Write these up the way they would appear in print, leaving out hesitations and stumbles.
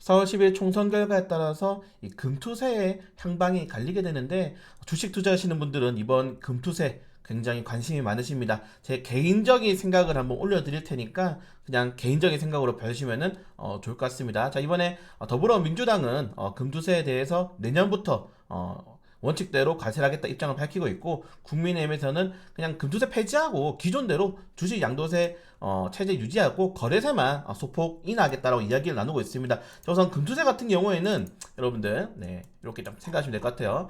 4월 10일 총선 결과에 따라서 이 금투세의 향방이 갈리게 되는데 주식 투자하시는 분들은 이번 금투세 굉장히 관심이 많으십니다. 제 개인적인 생각을 한번 올려드릴 테니까 그냥 개인적인 생각으로 봐주시면은 좋을 것 같습니다. 자, 이번에 더불어민주당은 금투세에 대해서 내년부터 원칙대로 과세하겠다 입장을 밝히고 있고, 국민의힘에서는 그냥 금투세 폐지하고 기존대로 주식 양도세 체제 유지하고 거래세만 소폭 인하하겠다라고 이야기를 나누고 있습니다. 자, 우선 금투세 같은 경우에는 여러분들 이렇게 좀 생각하시면 될 것 같아요.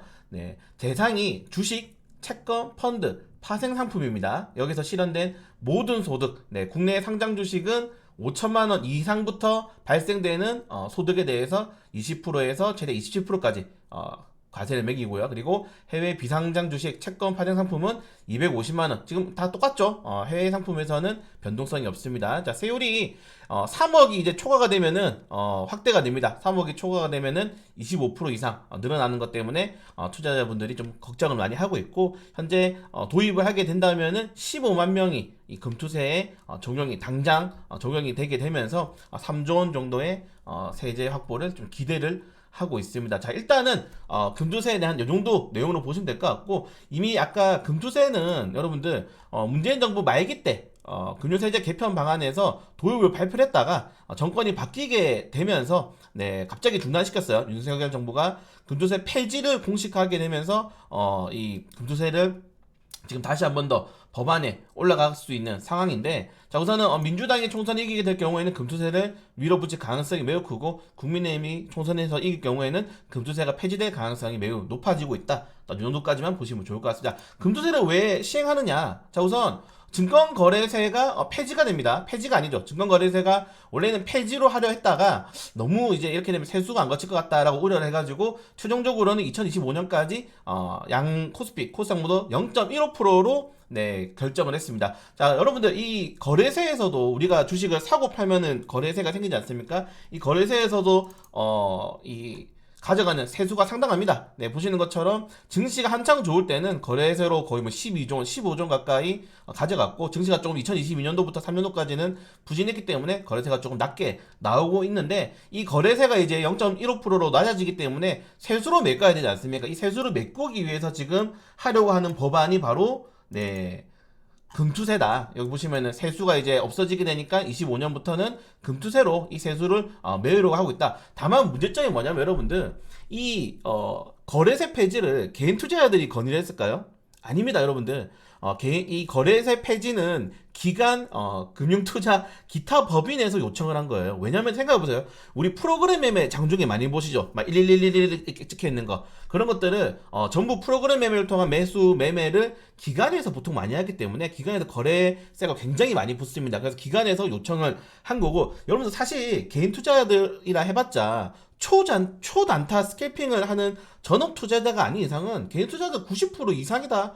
대상이 주식, 채권, 펀드, 파생상품입니다. 여기서 실현된 모든 소득, 국내 상장 주식은 5천만 원 이상부터 발생되는 소득에 대해서 20%에서 최대 27%까지 과세를 매기고요. 그리고 해외 비상장 주식, 채권, 파생 상품은 250만 원. 지금 다 똑같죠? 해외 상품에서는 변동성이 없습니다. 자, 세율이 3억이 이제 초과가 되면은 확대가 됩니다. 3억이 초과가 되면은 25% 이상 늘어나는 것 때문에 투자자분들이 좀 걱정을 많이 하고 있고, 현재 도입을 하게 된다면은 15만 명이 이 금투세에 당장 적용이 되게 되면서 3조 원 정도의 세제 확보를 좀 기대를 하고 있습니다. 자, 일단은 금투세에 대한 이 정도 내용으로 보시면 될 것 같고, 이미 아까 금투세는 여러분들 문재인 정부 말기 때 금융세제 개편 방안에서 도입을 발표를 했다가 정권이 바뀌게 되면서 갑자기 중단시켰어요. 윤석열 정부가 금투세 폐지를 공식화하게 되면서 이 금투세를 지금 다시 한 번 더 법안에 올라갈 수 있는 상황인데, 자, 우선은 민주당이 총선 이기게 될 경우에는 금투세를 밀어붙일 가능성이 매우 크고, 국민의힘이 총선에서 이길 경우에는 금투세가 폐지될 가능성이 매우 높아지고 있다. 이 정도까지만 보시면 좋을 것 같습니다. 금투세를 왜 시행하느냐? 자, 우선 증권거래세가 폐지가 됩니다. 폐지가 아니죠. 증권거래세가 원래는 폐지로 하려 했다가 너무 이제 이렇게 되면 세수가 안 거칠 것 같다라고 우려를 해가지고 최종적으로는 2025년까지 양 코스피, 코스닥 모두 0.15%로 결정을 했습니다. 자, 여러분들 이 거래세에서도 우리가 주식을 사고 팔면은 거래세가 생기지 않습니까? 이 거래세에서도 이 가져가는 세수가 상당합니다. 보시는 것처럼 증시가 한창 좋을 때는 거래세로 거의 12조 원, 15조 원 가까이 가져갔고, 증시가 조금 2022년도부터 3년도까지는 부진했기 때문에 거래세가 조금 낮게 나오고 있는데, 이 거래세가 이제 0.15%로 낮아지기 때문에 세수로 메꿔야 되지 않습니까? 이 세수를 메꾸기 위해서 지금 하려고 하는 법안이 바로 금투세다. 여기 보시면은 세수가 이제 없어지게 되니까 25년부터는 금투세로 이 세수를 메우려고 하고 있다. 다만 문제점이 뭐냐면 여러분들, 이 거래세 폐지를 개인 투자자들이 건의를 했을까요? 아닙니다, 여러분들. 이 거래세 폐지는 기관, 금융투자, 기타 법인에서 요청을 한 거예요. 왜냐면 생각해보세요. 우리 프로그램 매매 장중에 많이 보시죠? 막 11111 이렇게 찍혀 있는 거. 그런 것들을, 전부 프로그램 매매를 통한 매매를 기관에서 보통 많이 하기 때문에 기관에서 거래세가 굉장히 많이 붙습니다. 그래서 기관에서 요청을 한 거고, 여러분들 사실 개인 투자자들이라 해봤자 초단타 스캘핑을 하는 전업 투자자가 아닌 이상은 개인 투자자 90% 이상이다.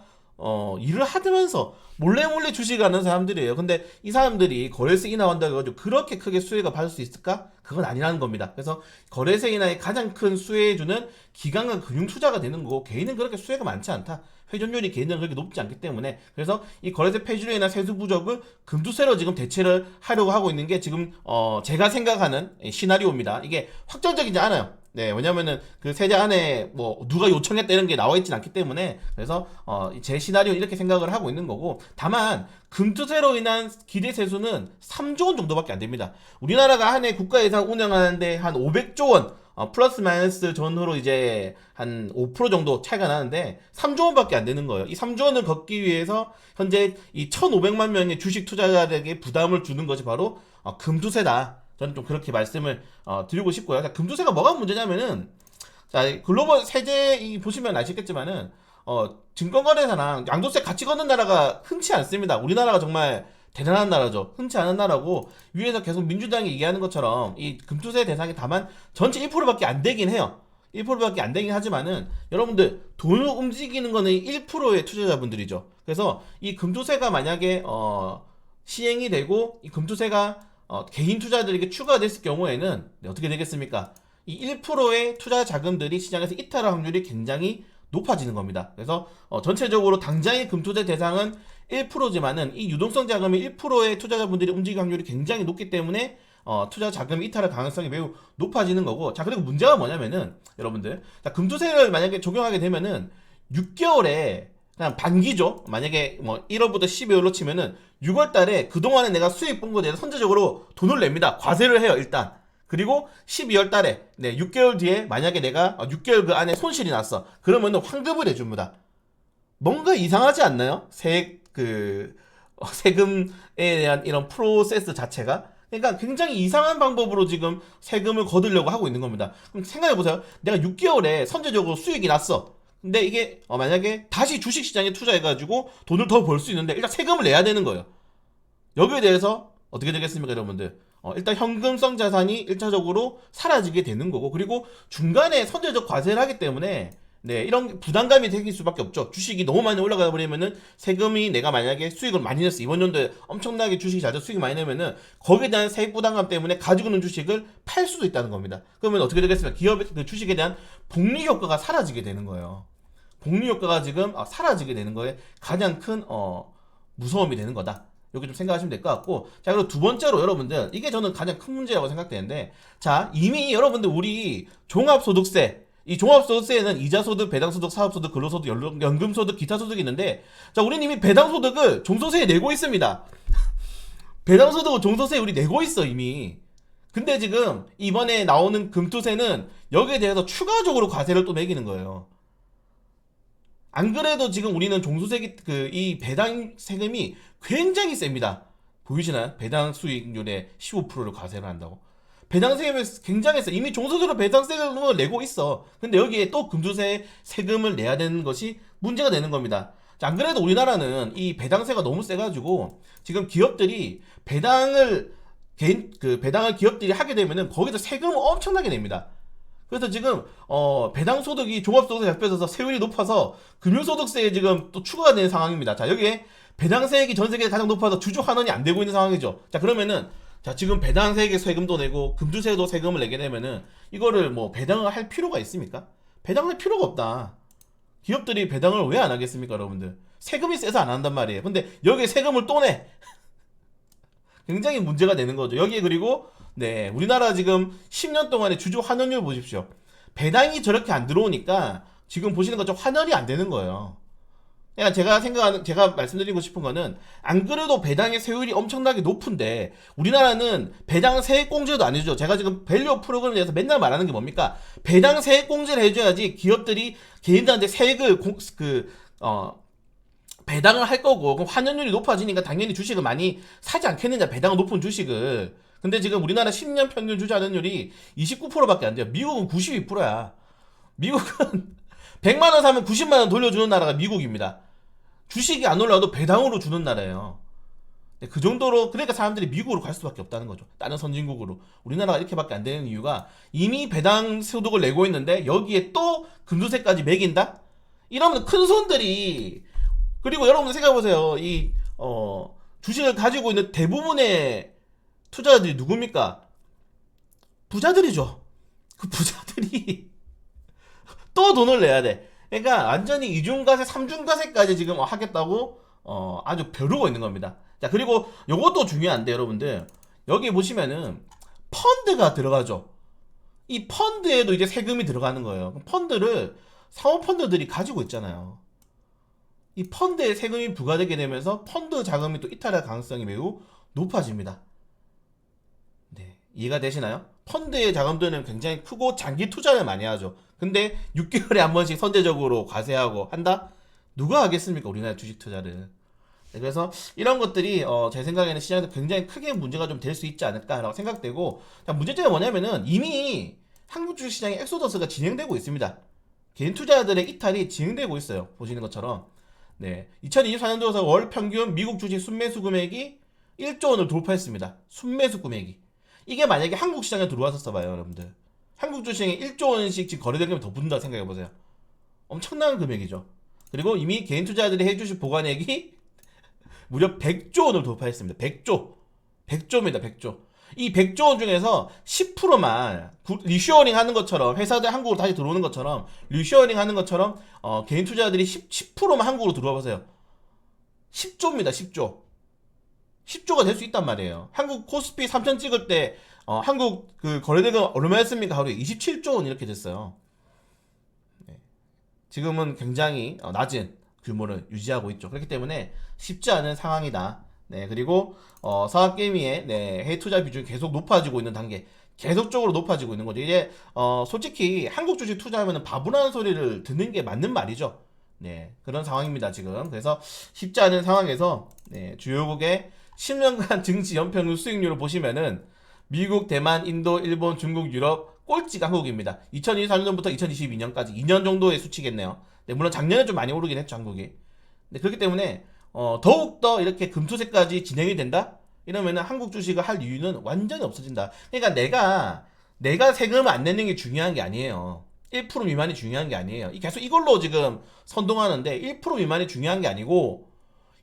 일을 하면서 몰래 주식하는 사람들이에요. 근데 이 사람들이 거래세 인하한다고 해가지고 그렇게 크게 수혜가 받을 수 있을까? 그건 아니라는 겁니다. 그래서 거래세 인하의 가장 큰 수혜주는 기관과 금융투자가 되는 거고, 개인은 그렇게 수혜가 많지 않다. 회전율이 개인은 그렇게 높지 않기 때문에, 그래서 이 거래세 폐지로 인한 세수 부족을 금투세로 지금 대체를 하려고 하고 있는 게 지금 제가 생각하는 시나리오입니다. 이게 확정적이지 않아요. 왜냐면은 그 세제 안에 뭐 누가 요청했다 이런 게 나와 있진 않기 때문에, 그래서 제 시나리오 이렇게 생각을 하고 있는 거고, 다만 금투세로 인한 기대 세수는 3조 원 정도밖에 안 됩니다. 우리나라가 한 해 국가 예산 운영하는데 한 500조 원 플러스 마이너스 전후로 이제 한 5% 정도 차이가 나는데 3조 원밖에 안 되는 거예요. 이 3조 원을 걷기 위해서 현재 이 1,500만 명의 주식 투자자들에게 부담을 주는 것이 바로 금투세다. 저는 좀 그렇게 말씀을 드리고 싶고요. 자, 금투세가 뭐가 문제냐면은, 자, 글로벌 세제 보시면 아시겠지만은 증권거래사랑 양도세 같이 걷는 나라가 흔치 않습니다. 우리나라가 정말 대단한 나라죠. 흔치 않은 나라고, 위에서 계속 민주당이 얘기하는 것처럼 이 금투세 대상이 다만 전체 1%밖에 안 되긴 해요. 1%밖에 안 되긴 하지만은 여러분들 돈을 움직이는 거는 1%의 투자자분들이죠. 그래서 이 금투세가 만약에 시행이 되고 이 금투세가 개인 투자자들에게 추가됐을 경우에는 어떻게 되겠습니까? 이 1%의 투자 자금들이 시장에서 이탈할 확률이 굉장히 높아지는 겁니다. 그래서 전체적으로 당장의 금투세 대상은 1%지만은 이 유동성 자금이 1%의 투자자분들이 움직일 확률이 굉장히 높기 때문에 투자 자금 이탈할 가능성이 매우 높아지는 거고. 자, 그리고 문제가 뭐냐면은 여러분들, 자, 금투세를 만약에 적용하게 되면은 6개월에 그냥 반기죠. 만약에 뭐 1월부터 12월로 치면은 6월 달에 그동안에 내가 수입 본 거에 대해서 선제적으로 돈을 냅니다. 과세를 해요, 일단. 그리고 12월 달에, 네, 6개월 뒤에 만약에 내가 6개월 그 안에 손실이 났어. 그러면은 환급을 해줍니다. 뭔가 이상하지 않나요? 세금에 대한 이런 프로세스 자체가? 그러니까 굉장히 이상한 방법으로 지금 세금을 거두려고 하고 있는 겁니다. 그럼 생각해보세요. 내가 6개월에 선제적으로 수익이 났어. 근데 이게 만약에 다시 주식시장에 투자해가지고 돈을 더 벌 수 있는데 일단 세금을 내야 되는 거예요. 여기에 대해서 어떻게 되겠습니까, 여러분들? 일단 현금성 자산이 1차적으로 사라지게 되는 거고, 그리고 중간에 선제적 과세를 하기 때문에 네, 이런 부담감이 생길 수밖에 없죠. 주식이 너무 많이 올라가 버리면은 세금이 내가 만약에 수익을 많이 냈어. 이번 연도에 엄청나게 주식이 잘 돼서 수익이 많이 내면은 거기에 대한 세액 부담감 때문에 가지고 있는 주식을 팔 수도 있다는 겁니다. 그러면 어떻게 되겠습니까? 기업의 그 주식에 대한 복리 효과가 사라지게 되는 거예요. 복리 효과가 지금 사라지게 되는 거에 가장 큰 무서움이 되는 거다. 여기 좀 생각하시면 될 것 같고. 자, 그리고 두 번째로 여러분들, 이게 저는 가장 큰 문제라고 생각되는데, 자, 이미 여러분들 우리 종합소득세, 이 종합소득세에는 이자소득, 배당소득, 사업소득, 근로소득, 연금소득, 기타소득이 있는데, 자, 우리는 이미 배당소득을 종소세에 내고 있습니다. 배당소득을 종소세에 우리 내고 있어, 이미. 근데 지금 이번에 나오는 금투세는 여기에 대해서 추가적으로 과세를 또 매기는 거예요. 안 그래도 지금 우리는 종소세 이 배당 세금이 굉장히 셉니다. 보이시나요? 배당 수익률의 15%를 과세를 한다고. 배당 세금이 굉장히 세. 이미 종소세로 배당 세금을 내고 있어. 근데 여기에 또 금투세 세금을 내야 되는 것이 문제가 되는 겁니다. 자, 안 그래도 우리나라는 이 배당세가 너무 세가지고 지금 기업들이 배당을 기업들이 하게 되면은 거기서 세금을 엄청나게 냅니다. 그래서 지금 배당 소득이 종합소득세 잡혀져서 세율이 높아서 금융소득세에 지금 또 추가가 되는 상황입니다. 자, 여기에 배당세액이 전 세계에 가장 높아서 주주 환원이 안 되고 있는 상황이죠. 자, 그러면은 자, 지금 배당세액에 세금도 내고 금주세도 세금을 내게 되면은 이거를 뭐 배당을 할 필요가 있습니까? 배당할 필요가 없다. 기업들이 배당을 왜 안 하겠습니까, 여러분들? 세금이 세서 안 한단 말이에요. 근데 여기에 세금을 또 내. 굉장히 문제가 되는 거죠. 여기에 그리고 네, 우리나라 지금 10년 동안의 주주 환원율 보십시오. 배당이 저렇게 안 들어오니까 지금 보시는 것처럼 환원이 안 되는 거예요. 그러니까 제가 말씀드리고 싶은 거는 안 그래도 배당의 세율이 엄청나게 높은데 우리나라는 배당 세액 공제도 안 해주죠. 제가 지금 밸류 프로그램에 대해서 맨날 말하는 게 뭡니까? 배당 세액 공제를 해줘야지 기업들이 개인들한테 세액을 배당을 할 거고, 그럼 환원율이 높아지니까 당연히 주식을 많이 사지 않겠느냐, 배당 높은 주식을. 근데 지금 우리나라 10년 평균 주주 환원율이 29%밖에 안 돼요. 미국은 92%야. 미국은 100만원 사면 90만원 돌려주는 나라가 미국입니다. 주식이 안 올라도 배당으로 주는 나라예요. 그 정도로, 그러니까 사람들이 미국으로 갈 수밖에 없다는 거죠. 다른 선진국으로. 우리나라가 이렇게밖에 안 되는 이유가 이미 배당 소득을 내고 있는데 여기에 또 금주세까지 매긴다? 이러면 큰 손들이, 그리고 여러분들 생각해보세요. 주식을 가지고 있는 대부분의 투자자들이 누굽니까? 부자들이죠. 그 부자들이 또 돈을 내야 돼. 그러니까 완전히 이중과세, 삼중과세까지 지금 하겠다고 아주 벼르고 있는 겁니다. 자, 그리고 요것도 중요한데 여러분들, 여기 보시면은 펀드가 들어가죠. 이 펀드에도 이제 세금이 들어가는 거예요. 펀드를 사모펀드들이 가지고 있잖아요. 이 펀드에 세금이 부과되게 되면서 펀드 자금이 또 이탈할 가능성이 매우 높아집니다. 네, 이해가 되시나요? 펀드의 자금들은 굉장히 크고 장기 투자를 많이 하죠. 근데 6개월에 한 번씩 선제적으로 과세하고 한다? 누가 하겠습니까, 우리나라 주식 투자를. 네, 그래서 이런 것들이 제 생각에는 시장에서 굉장히 크게 문제가 좀 될 수 있지 않을까라고 생각되고, 문제점이 뭐냐면은 이미 한국 주식시장의 엑소더스가 진행되고 있습니다. 개인 투자자들의 이탈이 진행되고 있어요. 보시는 것처럼. 네, 2024년도에서 월 평균 미국 주식 순매수 금액이 1조 원을 돌파했습니다. 순매수 금액이. 이게 만약에 한국 시장에 들어왔었어 봐요, 여러분들. 한국 주식에 1조 원씩 지금 거래된 금액이 더 붙는다 생각해보세요. 엄청난 금액이죠. 그리고 이미 개인 투자자들이 해주식 보관액이 무려 100조 원을 돌파했습니다. 100조. 100조입니다, 100조. 이 100조 원 중에서 10%만 리슈어링 하는 것처럼, 회사들 한국으로 다시 들어오는 것처럼, 리슈어링 하는 것처럼, 개인 투자자들이 10%만 한국으로 들어와 보세요. 10조입니다, 10조. 10조가 될 수 있단 말이에요. 한국 코스피 3000 찍을 때, 한국 그 거래대금 얼마였습니까? 하루에 27조 원 이렇게 됐어요. 네. 지금은 굉장히 낮은 규모를 유지하고 있죠. 그렇기 때문에 쉽지 않은 상황이다. 네, 그리고 사학개미의 네, 해외 투자 비중이 계속 높아지고 있는 단계, 계속적으로 높아지고 있는 거죠. 이제 솔직히 한국 주식 투자하면 바보라는 소리를 듣는 게 맞는 말이죠. 네, 그런 상황입니다 지금. 그래서 쉽지 않은 상황에서 네, 주요국의 10년간 증시 연평균 수익률을 보시면은 미국, 대만, 인도, 일본, 중국, 유럽 꼴찌가 한국입니다. 2024년부터 2022년까지 2년 정도의 수치겠네요. 네, 물론 작년에 좀 많이 오르긴 했죠 한국이. 네, 그렇기 때문에 더욱더 이렇게 금투세까지 진행이 된다? 이러면은 한국 주식을 할 이유는 완전히 없어진다. 그러니까 내가 세금을 안 내는 게 중요한 게 아니에요. 1% 미만이 중요한 게 아니에요. 계속 이걸로 지금 선동하는데 1% 미만이 중요한 게 아니고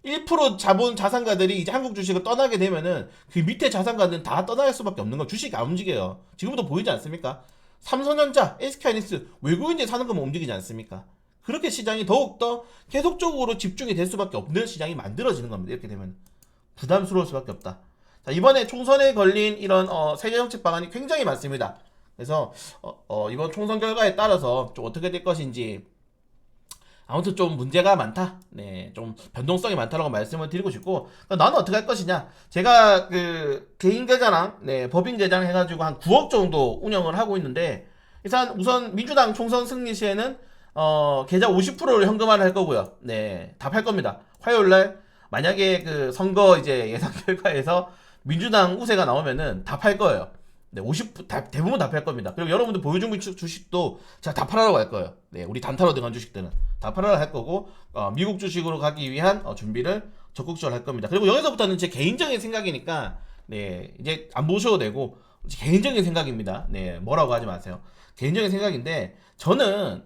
1% 자본 자산가들이 이제 한국 주식을 떠나게 되면은 그 밑에 자산가들은 다 떠날 수밖에 없는 거. 주식이 안 움직여요. 지금부터 보이지 않습니까? 삼성전자, SK하이닉스 외국인들이 사는 거면 움직이지 않습니까? 그렇게 시장이 더욱더 계속적으로 집중이 될 수밖에 없는 시장이 만들어지는 겁니다. 이렇게 되면 부담스러울 수밖에 없다. 자, 이번에 총선에 걸린 이런 세제정책 방안이 굉장히 많습니다. 그래서 이번 총선 결과에 따라서 좀 어떻게 될 것인지 아무튼 좀 문제가 많다. 네, 좀 변동성이 많다라고 말씀을 드리고 싶고, 나는 어떻게 할 것이냐? 제가 그 개인 계좌랑 네, 법인 계좌랑 해가지고 한 9억 정도 운영을 하고 있는데, 일단 우선 민주당 총선 승리 시에는 계좌 50%를 현금화를 할 거고요. 네, 다 팔 겁니다. 화요일 날 만약에 그 선거 이제 예상 결과에서 민주당 우세가 나오면은 다 팔 거예요. 네, 대부분 다 팔 겁니다. 그리고 여러분들 보유중 주식도 제가 다 팔아라고 할 거예요. 네, 우리 단타로 들어간 주식들은 다 팔아라 할 거고, 미국 주식으로 가기 위한 준비를 적극적으로 할 겁니다. 그리고 여기서부터는 제 개인적인 생각이니까, 네, 이제 안 보셔도 되고, 개인적인 생각입니다. 네, 뭐라고 하지 마세요. 개인적인 생각인데, 저는,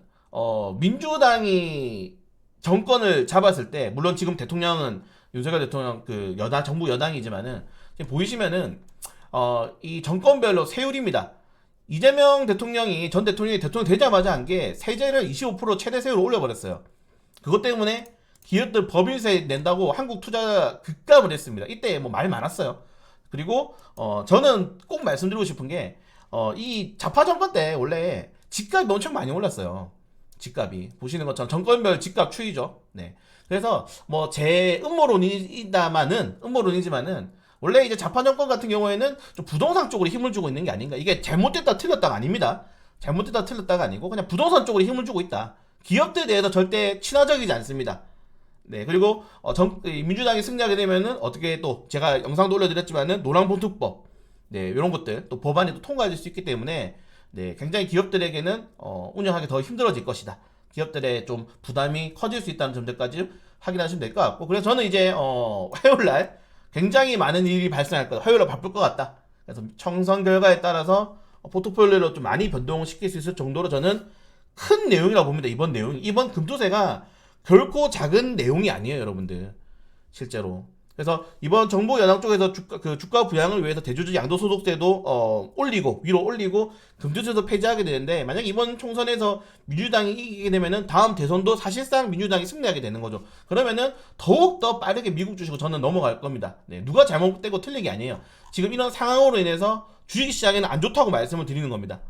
민주당이 정권을 잡았을 때, 물론 지금 대통령은 윤석열 대통령 그 정부 여당이지만은, 지금 보이시면은, 이 정권별로 세율입니다. 이재명 대통령이 전 대통령이 대통령 되자마자 한 게 세제를 25% 최대 세율로 올려버렸어요. 그것 때문에 기업들 법인세 낸다고 한국 투자 급감을 했습니다. 이때 뭐 말 많았어요. 그리고 저는 꼭 말씀드리고 싶은 게 이 좌파 정권 때 원래 집값이 엄청 많이 올랐어요. 집값이 보시는 것처럼 정권별 집값 추이죠. 네. 그래서 뭐 제 음모론이지만은 원래 이제 좌파 정권 같은 경우에는 좀 부동산 쪽으로 힘을 주고 있는 게 아닌가. 이게 잘못됐다 틀렸다가 아닙니다. 잘못됐다 틀렸다가 아니고 그냥 부동산 쪽으로 힘을 주고 있다. 기업들에 대해서 절대 친화적이지 않습니다. 네, 그리고 민주당이 승리하게 되면은 어떻게 또 제가 영상도 올려드렸지만은 노란봉투법, 네, 이런 것들 또 법안이 또 통과될 수 있기 때문에 네, 굉장히 기업들에게는 운영하기 더 힘들어질 것이다. 기업들의 좀 부담이 커질 수 있다는 점들까지 확인하시면 될 것 같고, 그래서 저는 이제 화요일날 굉장히 많은 일이 발생할 거다. 화요일에 바쁠 것 같다. 그래서 총선 결과에 따라서 포트폴리오를 좀 많이 변동시킬 수 있을 정도로 저는 큰 내용이라고 봅니다. 이번 금투세가 결코 작은 내용이 아니에요, 여러분들. 실제로. 그래서 이번 정부 여당 쪽에서 주가 부양을 위해서 대주주 양도소득세도 위로 올리고 금투세도 폐지하게 되는데, 만약 이번 총선에서 민주당이 이기게 되면은 다음 대선도 사실상 민주당이 승리하게 되는 거죠. 그러면은 더욱더 빠르게 미국 주식으로 저는 넘어갈 겁니다. 네, 누가 잘못되고 틀린 게 아니에요. 지금 이런 상황으로 인해서 주식시장에는 안 좋다고 말씀을 드리는 겁니다.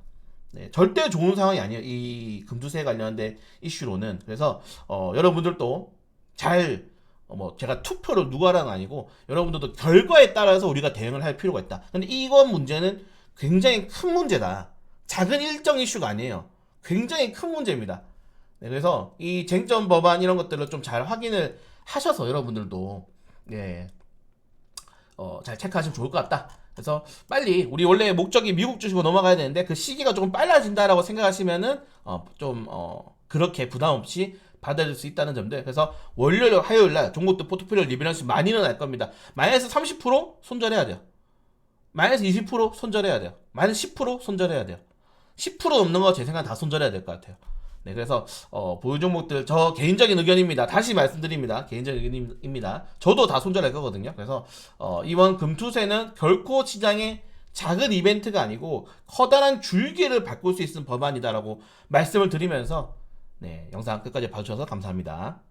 네, 절대 좋은 상황이 아니에요. 이 금투세 관련된 이슈로는. 그래서 여러분들도 잘 제가 투표를 누가라는 아니고 여러분들도 결과에 따라서 우리가 대응을 할 필요가 있다. 근데 이건 문제는 굉장히 큰 문제다. 작은 일정 이슈가 아니에요. 굉장히 큰 문제입니다. 네, 그래서 이 쟁점 법안 이런 것들을 좀 잘 확인을 하셔서 여러분들도 네, 잘 체크하시면 좋을 것 같다. 그래서 빨리 우리 원래 목적이 미국 주식으로 넘어가야 되는데 그 시기가 조금 빨라진다라고 생각하시면은 그렇게 부담 없이 받아들일 수 있다는 점들. 그래서 월요일, 화요일 날 종목들 포트폴리오 리밸런스 많이 일어날 겁니다. 마이너스 30% 손절해야 돼요. 마이너스 20% 손절해야 돼요. 마이너스 10% 손절해야 돼요. 10% 넘는 거 제 생각 다 손절해야 될 것 같아요. 네, 그래서 보유 종목들 저 개인적인 의견입니다. 다시 말씀드립니다. 개인적인 의견입니다. 저도 다 손절할 거거든요. 그래서 이번 금투세는 결코 시장의 작은 이벤트가 아니고 커다란 줄기를 바꿀 수 있는 법안이다라고 말씀을 드리면서 네, 영상 끝까지 봐주셔서 감사합니다.